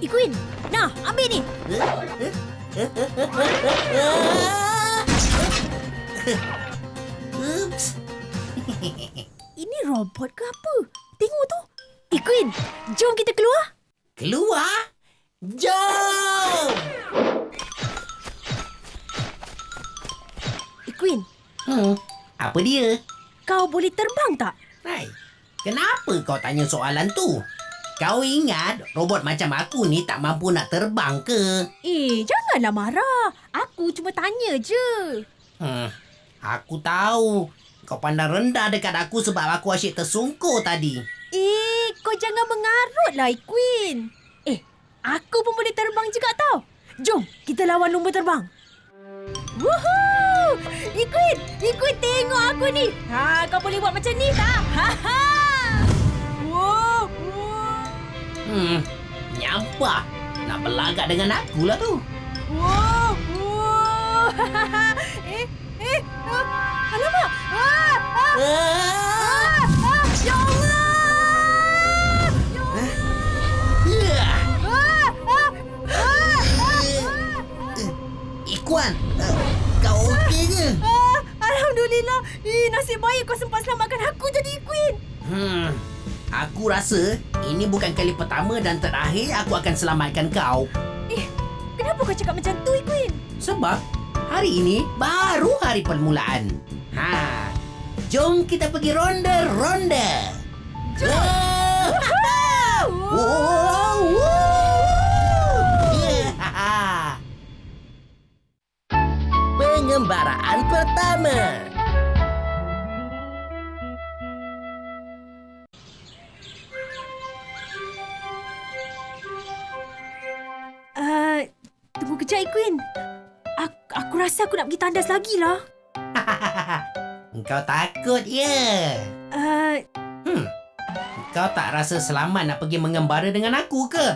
Queen, nah, ambil ni. Oops. Ini robot ke apa? Tengok tu. Queen, jom kita keluar. Keluar? Jom! Queen, Apa dia? kau boleh terbang tak? Hai, kenapa kau tanya soalan tu? Kau ingat robot macam aku ni tak mampu nak terbang ke? Janganlah marah. Aku cuma tanya je. Aku tahu. Kau pandang rendah dekat aku sebab aku asyik tersungkur tadi. Kau jangan mengarutlah, Queen. Aku pun boleh terbang juga tau. Jom, kita lawan lumba terbang. Woohoo! Queen, tengok aku ni. Kau boleh buat macam ni tak? Wow! Nyampah. Nak berlagak dengan aku lah tu. Wow! Alamak! Ya Allah! Ya Ikuan, kau okey ke? Alhamdulillah. Nasib baik kau sempat selamatkan aku jadi Queen. Aku rasa ini bukan kali pertama dan terakhir aku akan selamatkan kau. Kenapa kau cakap macam tu, Queen? Sebab hari ini baru hari permulaan. Jom kita pergi ronda-ronda. Jom! Pengembaraan pertama. Tunggu kejap, Queen. Aku rasa aku nak pergi tandas lagi lah. Kau takut ya? Kau tak rasa selamat nak pergi mengembara dengan aku ke?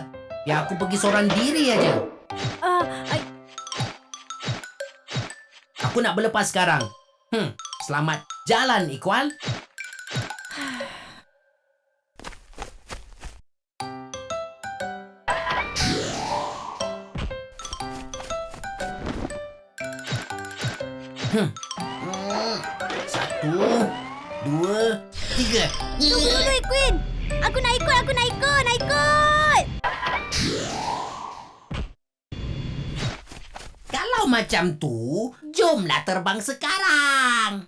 Biar aku pergi seorang diri aja. Aku nak berlepas sekarang. Selamat jalan, Iqbal. Satu, dua, tiga. Tunggu dulu, Queen. Aku nak ikut. Kalau macam tu, jomlah terbang sekarang.